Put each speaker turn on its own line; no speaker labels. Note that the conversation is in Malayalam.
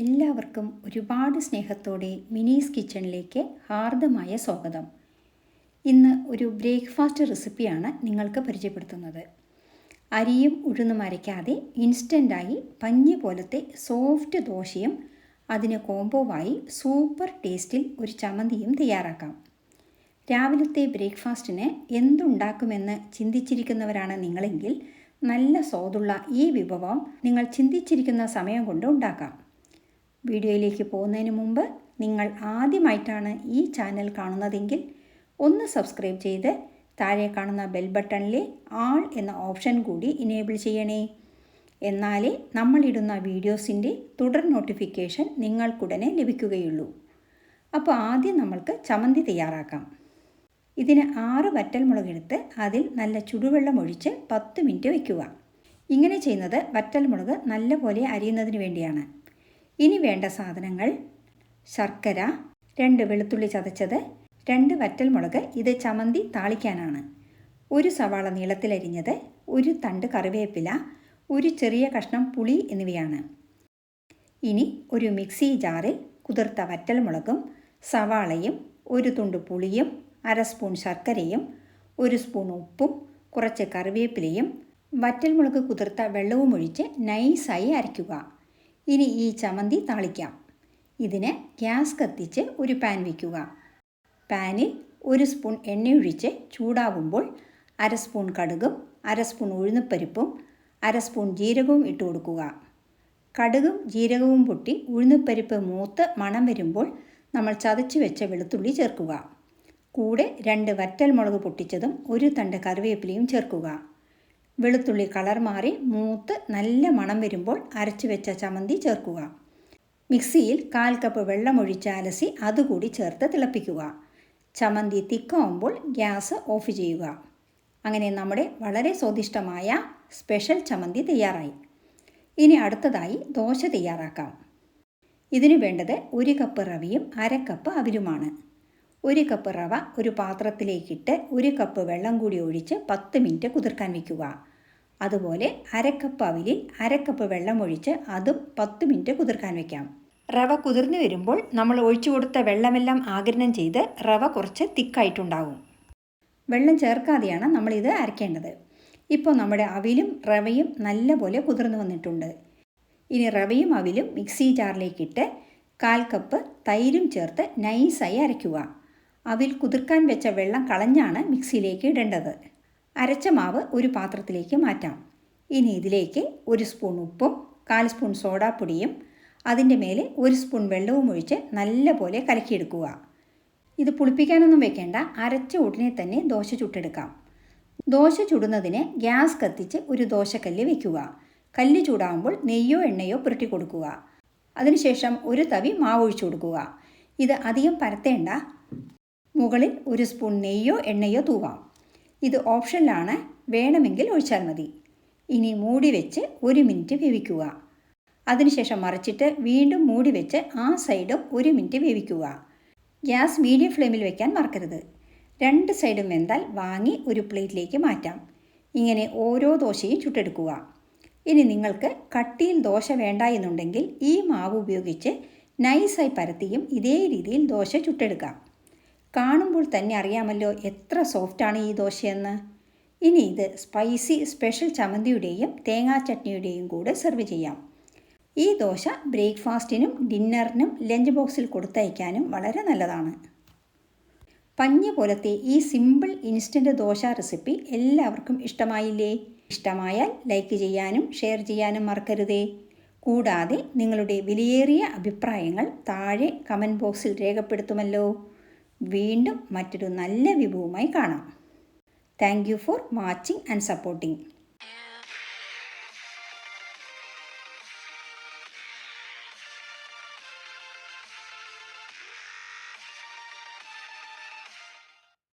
എല്ലാവർക്കും ഒരുപാട് സ്നേഹത്തോടെ മിനീസ് കിച്ചണിലേക്ക് ഹാർദമായ സ്വാഗതം. ഇന്ന് ഒരു ബ്രേക്ക്ഫാസ്റ്റ് റെസിപ്പിയാണ് നിങ്ങൾക്ക് പരിചയപ്പെടുത്തുന്നത്. അരിയും ഉഴുന്നും അരയ്ക്കാതെ ഇൻസ്റ്റൻ്റായി പഞ്ഞി പോലത്തെ സോഫ്റ്റ് ദോശയും അതിന് കോംബോവായി സൂപ്പർ ടേസ്റ്റിൽ ഒരു ചമ്മന്തിയും തയ്യാറാക്കാം. രാവിലത്തെ ബ്രേക്ക്ഫാസ്റ്റിന് എന്തുണ്ടാക്കുമെന്ന് ചിന്തിച്ചിരിക്കുന്നവരാണ് നിങ്ങളെങ്കിൽ നല്ല സ്വാദുള്ള ഈ വിഭവം നിങ്ങൾ ചിന്തിച്ചിരിക്കുന്ന സമയം കൊണ്ട് ഉണ്ടാക്കാം. വീഡിയോയിലേക്ക് പോകുന്നതിന് മുമ്പ് നിങ്ങൾ ആദ്യമായിട്ടാണ് ഈ ചാനൽ കാണുന്നതെങ്കിൽ ഒന്ന് സബ്സ്ക്രൈബ് ചെയ്ത് താഴെ കാണുന്ന ബെൽ ബട്ടണിലെ ആൾ എന്ന ഓപ്ഷൻ കൂടി ഇനേബിൾ ചെയ്യണേ. എന്നാലേ നമ്മളിടുന്ന വീഡിയോസിൻ്റെ തുടർ നോട്ടിഫിക്കേഷൻ നിങ്ങൾക്കുടനെ ലഭിക്കുകയുള്ളൂ. അപ്പോൾ ആദ്യം നമ്മൾക്ക് ചമ്മന്തി തയ്യാറാക്കാം. ഇതിന് 6 വറ്റൽമുളകെടുത്ത് അതിൽ നല്ല ചുടുവെള്ളം ഒഴിച്ച് 10 മിനിറ്റ് വയ്ക്കുക. ഇങ്ങനെ ചെയ്യുന്നത് വറ്റൽമുളക് നല്ലപോലെ അരിയുന്നതിന് വേണ്ടിയാണ്. ഇനി വേണ്ട സാധനങ്ങൾ: ശർക്കര, 2 വെളുത്തുള്ളി ചതച്ചത്, 2 വറ്റൽമുളക്, ഇത് ചമ്മന്തി താളിക്കാനാണ്, 1 സവാള നീളത്തിലരിഞ്ഞത്, 1 തണ്ട് കറിവേപ്പില, 1 ചെറിയ കഷ്ണം പുളി എന്നിവയാണ്. ഇനി ഒരു മിക്സി ജാറിൽ കുതിർത്ത വറ്റൽമുളകും സവാളയും 1 തുണ്ട് പുളിയും 1/2 സ്പൂൺ ശർക്കരയും 1 സ്പൂൺ ഉപ്പും കുറച്ച് കറിവേപ്പിലയും വറ്റൽമുളക് കുതിർത്ത വെള്ളവും ഒഴിച്ച് നൈസായി അരയ്ക്കുക. ഇനി ഈ ചമ്മന്തി താളിക്കാം. ഇതിന് ഗ്യാസ് കത്തിച്ച് ഒരു പാൻ വയ്ക്കുക. പാനിൽ 1 സ്പൂൺ എണ്ണയൊഴിച്ച് ചൂടാവുമ്പോൾ 1/2 സ്പൂൺ കടുകും 1/2 സ്പൂൺ ഉഴുന്നുപരിപ്പും 1/2 സ്പൂൺ ജീരകവും ഇട്ട് കൊടുക്കുക. കടുകും ജീരകവും പൊട്ടി ഉഴുന്നുപരിപ്പ് മൂത്ത് മണം വരുമ്പോൾ നമ്മൾ ചതച്ച് വെച്ച വെളുത്തുള്ളി ചേർക്കുക. കൂടെ 2 വറ്റൽമുളക് പൊട്ടിച്ചതും 1 തണ്ട് കറിവേപ്പിലയും ചേർക്കുക. വെളുത്തുള്ളി കളർ മാറി മൂത്ത് നല്ല മണം വരുമ്പോൾ അരച്ചു വെച്ച ചമ്മന്തി ചേർക്കുക. മിക്സിയിൽ 1/4 കപ്പ് വെള്ളം ഒഴിച്ച് അലസി അതുകൂടി ചേർത്ത് തിളപ്പിക്കുക. ചമ്മന്തി തിക്കാവുമ്പോൾ ഗ്യാസ് ഓഫ് ചെയ്യുക. അങ്ങനെ നമ്മുടെ വളരെ സ്വാദിഷ്ടമായ സ്പെഷ്യൽ ചമ്മന്തി തയ്യാറായി. ഇനി അടുത്തതായി ദോശ തയ്യാറാക്കാം. ഇതിനു വേണ്ടത് 1 കപ്പ് റവയും 1/2 കപ്പ് അവിലുമാണ്. 1 കപ്പ് റവ ഒരു പാത്രത്തിലേക്കിട്ട് 1 കപ്പ് വെള്ളം കൂടി ഒഴിച്ച് 10 മിനിറ്റ് കുതിർക്കാൻ വയ്ക്കുക. അതുപോലെ 1/2 കപ്പ് അവിലിൽ 1/2 കപ്പ് വെള്ളം ഒഴിച്ച് അതും 10 മിനിറ്റ് കുതിർക്കാൻ വയ്ക്കാം. റവ കുതിർന്നു വരുമ്പോൾ നമ്മൾ ഒഴിച്ചു കൊടുത്ത വെള്ളമെല്ലാം ആഗിരണം ചെയ്ത് റവ കുറച്ച് തിക്കായിട്ടുണ്ടാകും. വെള്ളം ചേർക്കാതെയാണ് നമ്മളിത് അരയ്ക്കേണ്ടത്. ഇപ്പോൾ നമ്മുടെ അവിലും റവയും നല്ലപോലെ കുതിർന്നു വന്നിട്ടുണ്ട്. ഇനി റവയും അവിലും മിക്സി ജാറിലേക്കിട്ട് 1/4 കപ്പ് തൈരും ചേർത്ത് നൈസായി അരയ്ക്കുക. അവിൽ കുതിർക്കാൻ വെച്ച വെള്ളം കളഞ്ഞാണ് മിക്സിയിലേക്ക് ഇടേണ്ടത്. അരച്ച മാവ് ഒരു പാത്രത്തിലേക്ക് മാറ്റാം. ഇനി ഇതിലേക്ക് 1 സ്പൂൺ ഉപ്പും 1/4 സ്പൂൺ സോഡാപ്പൊടിയും അതിൻ്റെ മേലെ 1 സ്പൂൺ വെള്ളവും ഒഴിച്ച് നല്ലപോലെ കലക്കിയെടുക്കുക. ഇത് പുളിപ്പിക്കാനൊന്നും വെക്കേണ്ട, അരച്ച ഉടനെ തന്നെ ദോശ ചുട്ടെടുക്കാം. ദോശ ചുടുന്നതിന് ഗ്യാസ് കത്തിച്ച് ഒരു ദോശക്കല്ല് വയ്ക്കുക. കല്ല് ചൂടാകുമ്പോൾ നെയ്യോ എണ്ണയോ പുരട്ടി കൊടുക്കുക. അതിനുശേഷം ഒരു തവി മാവ് ഒഴിച്ചു കൊടുക്കുക. ഇത് അധികം പരത്തേണ്ട, മുകളിൽ 1 സ്പൂൺ നെയ്യോ എണ്ണയോ തൂവാം. ഇത് ഓപ്ഷനിലാണ്, വേണമെങ്കിൽ ഒഴിച്ചാൽ മതി. ഇനി മൂടി വെച്ച് 1 മിനിറ്റ് വേവിക്കുക. അതിനുശേഷം മറിച്ചിട്ട് വീണ്ടും മൂടി വെച്ച് ആ സൈഡും 1 മിനിറ്റ് വേവിക്കുക. ഗ്യാസ് മീഡിയം ഫ്ലെയിമിൽ വെക്കാൻ മറക്കരുത്. 2 സൈഡും വെന്താൽ വാങ്ങി ഒരു പ്ലേറ്റിലേക്ക് മാറ്റാം. ഇങ്ങനെ ഓരോ ദോശയും ചുട്ടെടുക്കുക. ഇനി നിങ്ങൾക്ക് കട്ടിയിൽ ദോശ വേണ്ട എന്നുണ്ടെങ്കിൽ ഈ മാവ് ഉപയോഗിച്ച് നൈസായി പരത്തിയും ഇതേ രീതിയിൽ ദോശ ചുട്ടെടുക്കാം. കാണുമ്പോൾ തന്നെ അറിയാമല്ലോ എത്ര സോഫ്റ്റാണ് ഈ ദോശയെന്ന്. ഇനി ഇത് സ്പൈസി സ്പെഷ്യൽ ചമ്മന്തിയുടെയും തേങ്ങാ ചട്നിയുടെയും കൂടെ സെർവ് ചെയ്യാം. ഈ ദോശ ബ്രേക്ക്ഫാസ്റ്റിനും ഡിന്നറിനും ലഞ്ച് ബോക്സിൽ കൊടുത്തയക്കാനും വളരെ നല്ലതാണ്. പഞ്ഞി പോലത്തെ ഈ സിമ്പിൾ ഇൻസ്റ്റൻറ്റ് ദോശ റെസിപ്പി എല്ലാവർക്കും ഇഷ്ടമായില്ലേ? ഇഷ്ടമായാൽ ലൈക്ക് ചെയ്യാനും ഷെയർ ചെയ്യാനും മറക്കരുതേ. കൂടാതെ നിങ്ങളുടെ വിലയേറിയ അഭിപ്രായങ്ങൾ താഴെ കമൻറ്റ് ബോക്സിൽ രേഖപ്പെടുത്തുമല്ലോ. വീണ്ടും മറ്റൊരു നല്ല വിഭവവുമായി കാണാം. Thank you for watching and supporting.